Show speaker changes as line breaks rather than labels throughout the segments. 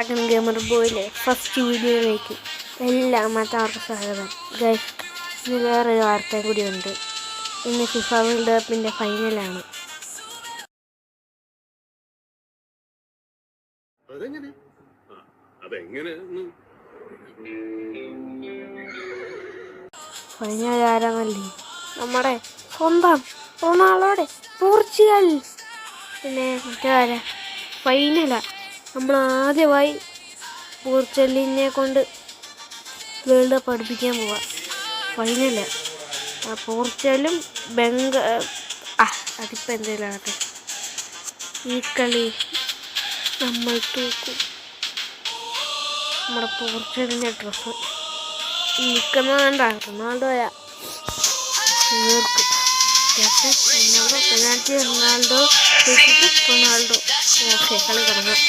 Gamer ബോയിലെ first വീഡിയോയിലേക്ക് എല്ലാവർക്കും സ്വാഗതം. ഗൈസ്, ഇന്ന് വേറൊരു വാർത്ത കൂടിയുണ്ട്. ഇന്ന് ഫിഫ വേൾഡ് കപ്പിൻ്റെ ഫൈനലാണ്. ഫൈനൽ ആരാമല്ലേ? നമ്മുടെ സ്വന്തം റൊണാൾഡോയുടെ പോർച്ചുഗൽ. പിന്നെ മറ്റേ ഫൈനലാണ്. നമ്മൾ ആദ്യമായി പോർച്ചുഗലിനെ കൊണ്ട് വേൾഡ് കപ്പ് പഠിപ്പിക്കാൻ പോവാം. ഫൈനല് പോർച്ചുഗലും അതിപ്പോൾ എന്തെങ്കിലും ആകട്ടെ, ഈ കളി നമ്മൾ തൂക്കും. നമ്മുടെ പോർച്ചുഗലിൻ്റെ ഡ്രസ്സ് നിൽക്കുന്നതുകൊണ്ടാ റൊണാൾഡോയാ തീർക്കും. Ronaldo penalty, Ronaldo Ronaldo. Okay, കളി തുടങ്ങാം.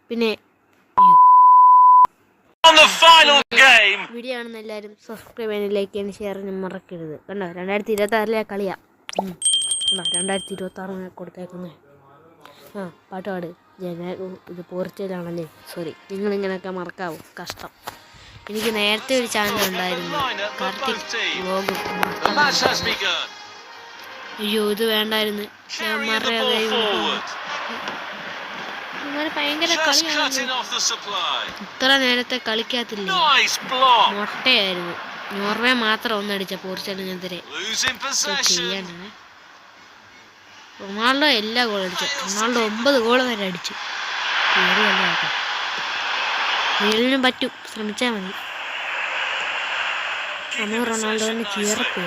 പിന്നെ വീഡിയോ ആണെന്ന് എല്ലാവരും സബ്സ്ക്രൈബ് ചെയ്യാനും ലൈക്ക് ചെയ്യാനും ഷെയർ ചെയ്യാനും മറക്കരുത്. കണ്ടോ, 2026 കളിയാ. 2026 കൊടുത്തേക്കുന്നത്. പാട്ടുപാട്. ഇത് പോർച്ചുഗലാണല്ലേ, സോറി. നിങ്ങളിങ്ങനെയൊക്കെ മറക്കാവോ? കഷ്ടം. എനിക്ക് നേരത്തെ ഒരു ചാനൽ ഉണ്ടായിരുന്നു, കാർത്തിക് വ്ലോഗും. അയ്യോ, ഇത് വേണ്ടായിരുന്നു. ഭയങ്കര കളിയാണ്. ഇത്ര നേരത്തെ കളിക്കാത്തില്ല, മൊട്ടയായിരുന്നു. നോർവേ മാത്രം ഒന്നടിച്ച പോർച്ചുഗലിനെതിരെ. ചെയ്യാനാണ്. റൊണാൾഡോ എല്ലാ ഗോൾ അടിച്ചു. റൊണാൾഡോ 9 ഗോൾ വരെ അടിച്ചു. കേറിയല്ല കേട്ടോ. റിയലിനും പറ്റും, ശ്രമിച്ചാൽ മതി. നമ്മൾ റൊണാൾഡോന് ചീറപ്പ്.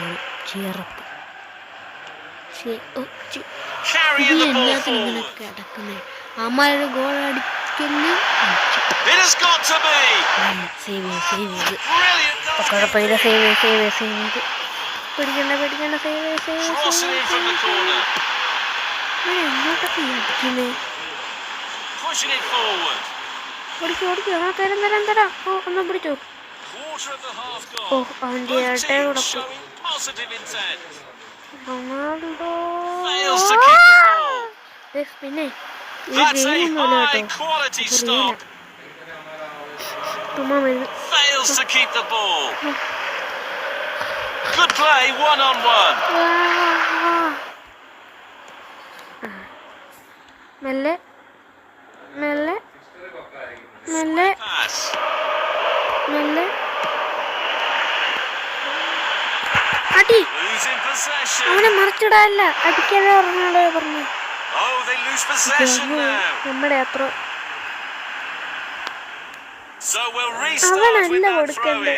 എല്ലാത്തിനും ഇങ്ങനെ കിടക്കുന്നേ. അമ്മയൊരു ഗോൾ അടിക്കുന്നു. കുഴപ്പമില്ല, സേവ് ചെയ്ത്. പേടിക്കണ്ട. എങ്ങോട്ടൊക്കെ അടിക്കുന്നേ? ഓടിക്കോ. തരാം. ഒന്നും പിടിച്ചോ. അവൻ്റെ ഏട്ടയോടൊപ്പം റൊണാൾഡോ. പിന്നെ മെല്ലെ അടി. അവനെ മറിച്ചിടാനല്ല, അടിക്കാതെ റൊണാൾഡോ പറഞ്ഞു. നമ്മുടെ അത്ര അവനല്ല കൊടുക്കണ്ടേ.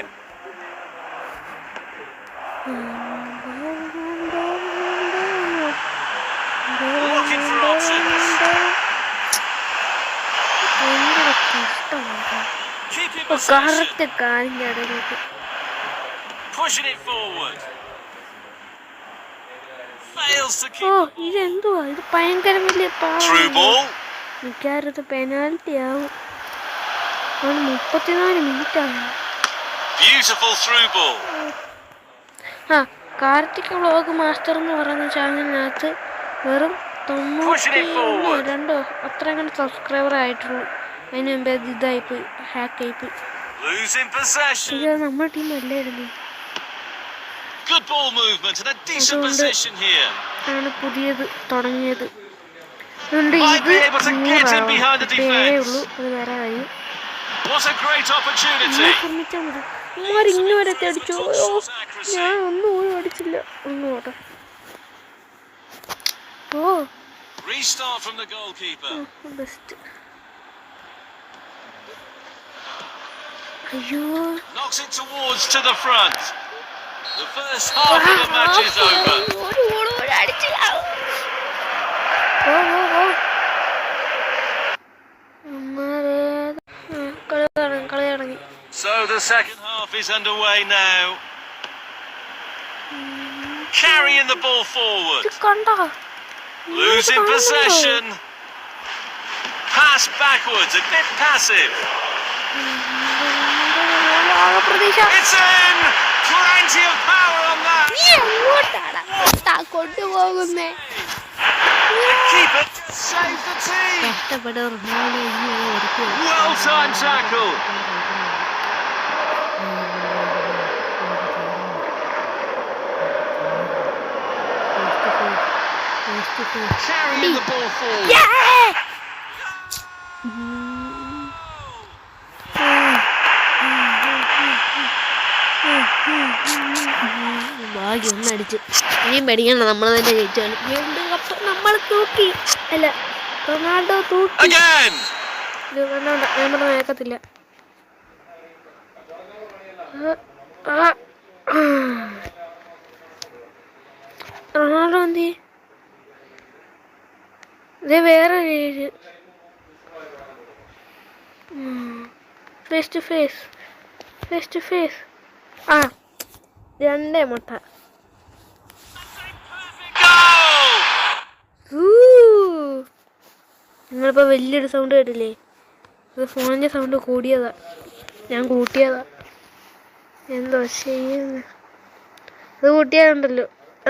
കറക്റ്റ് കാലിൻ്റെ ഇടയിലേക്ക്. ഇതെന്തുവാ? ഇത് ഭയങ്കര വലിയ മിക്കവാറും പെനാൽറ്റി ആവും. 34 മിനിറ്റാണ്. കാർത്തിക് വ്ലോഗ് മാസ്റ്റർ എന്ന് പറയുന്ന ചാനലിനകത്ത് വെറും 92 അത്ര അങ്ങനെ സബ്സ്ക്രൈബർ ആയിട്ടുള്ളൂ. അതിന് മുമ്പേ ഇതായിപ്പോയി, ഹാക്കായിപ്പോയി. ഇത് നമ്മുടെ ടീം അല്ലായിരുന്നു. ആണ് പുതിയത് തുടങ്ങിയത്. അതുകൊണ്ട് ഇത് 100 ഉള്ളൂ. അത് വേറെ കാര്യം. ശ്രമിച്ചാൽ മതി. ഇങ്ങ് വരെ അടിച്ചോ. ഞാൻ ഒന്നും പോലും അടിച്ചില്ല. ഒന്നും ഓട്ടെ. ബെസ്റ്റ്. അയ്യോ,
So the second half is underway now. Carrying the ball forward. Losing possession. Pass backwards, a bit passive. It's in! Plenty of power on that. The keeper saved the team. Well timed tackle. Carrying the ball forward.
ഭാഗ്യം ഒന്നടിച്ചു. ഇനിയും പേടിക്കണം, നമ്മൾ തന്നെ ജയിച്ചാലും. World cup നമ്മൾ തൂക്കി. അല്ല, Ronaldo തൂക്കി. ഇത് കണ്ടോണ്ട ഞാൻ പറഞ്ഞ കേൾക്കത്തില്ല. റൊണാൾഡോ എന്തി ഇത് വേറെ രീതി. Face to face, face to face. ആ 2 മുട്ട. നിങ്ങളിപ്പോൾ വലിയൊരു സൗണ്ട് കേട്ടില്ലേ? ഇത് ഫോണിൻ്റെ സൗണ്ട് കൂടിയതാ, ഞാൻ കൂട്ടിയതാ. എന്തോ ചെയ്യുന്നു. അത് കൂട്ടിയാലുണ്ടല്ലോ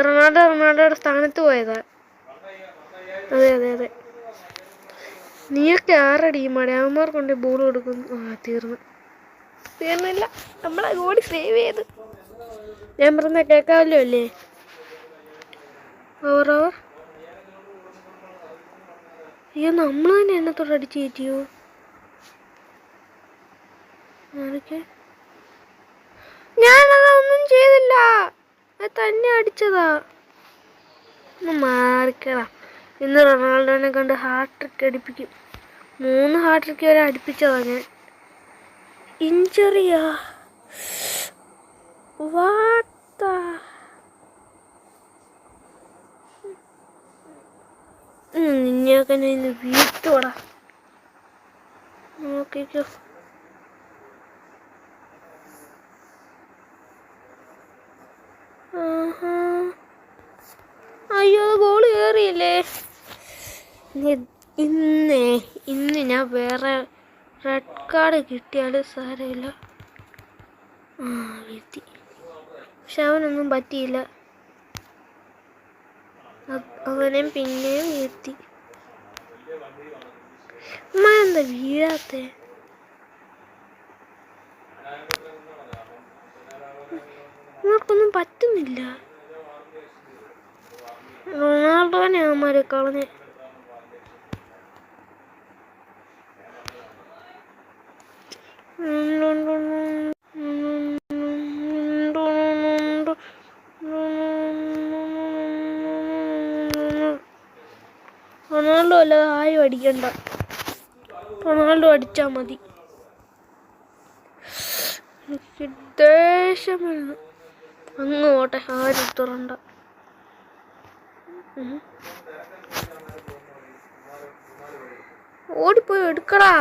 റൊണാൾഡോയുടെ സ്ഥാനത്ത് പോയതാ. അതെ അതെ അതെ. നീയൊക്കെ ആരുടെ ടീമാണ്? അവന്മാർ കൊണ്ട് ബോൾ കൊടുക്കുന്നു. തീർന്നില്ല. നമ്മളെ ഓടി സേവ് ചെയ്ത്. ഞാൻ പറഞ്ഞ കേൾക്കാമല്ലോ അല്ലേ? ഓവർ. അയ്യോ, നമ്മൾ തന്നെ എണ്ണത്തോട് അടിച്ച് കയറ്റിയോ? ഞാനതൊന്നും ചെയ്തില്ല, അത് തന്നെ അടിച്ചതാ. ഒന്ന് മാറിക്കടാ. ഇന്ന് റൊണാൾഡോനെ കൊണ്ട് ഹാട്രിക്ക് അടിപ്പിക്കും. 3 ഹാട്രിക്ക് വരെ അടുപ്പിച്ചതാ ഞാൻ. ഇഞ്ചറിയാ? വാട്ട. നിന്നെയൊക്കെ ഞാൻ ഇന്ന് വീട്ടോടാ. നോക്കിക്കോ. അയ്യോ, ഗോള് കയറിയില്ലേ? ഇന്ന് ഞാൻ വേറെ റെഡ് കാർഡ് കിട്ടിയാലും സാരമില്ല. എത്തി. പക്ഷെ അവനൊന്നും പറ്റിയില്ല. അവനും പിന്നെയും എത്തി. എന്താ വീഴാത്തെ? ഇവർക്കൊന്നും പറ്റുന്നില്ല. റൊണാൾഡോനെ അവന്മാര് കളഞ്ഞ്. റൊണാൾഡോ അല്ലാതെ ആരും അടിക്കണ്ട. റൊണാൾഡോ അടിച്ചാൽ മതി. എനിക്ക് ദേഷ്യം വരുന്നു. അങ്ങ് പോട്ടെ, ആരും തുറണ്ട. ഓടിപ്പോയി എടുക്കടാ.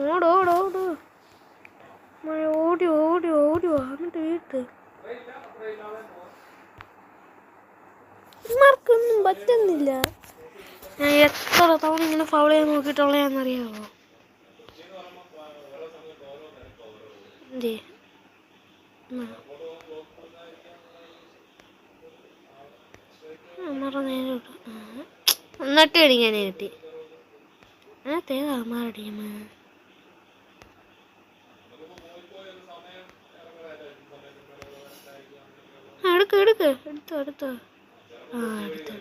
ഓടോടോട് ഓടി ഓടി ഓടി എന്നിട്ട് വീട്ട്. ഇമാർക്കൊന്നും പറ്റുന്നില്ല. ഞാൻ എത്ര തവണ ഇങ്ങനെ ഫൗൾ ചെയ്യാൻ നോക്കിയിട്ടുള്ളതെന്നറിയാമോ? എന്നിട്ട് അടിക്കാനേ കിട്ടി. അതേതാ അമ്മാരുടെ ടീം? എടുക്ക് എടുത്തോ. എടുത്തോ. എടുത്തോ.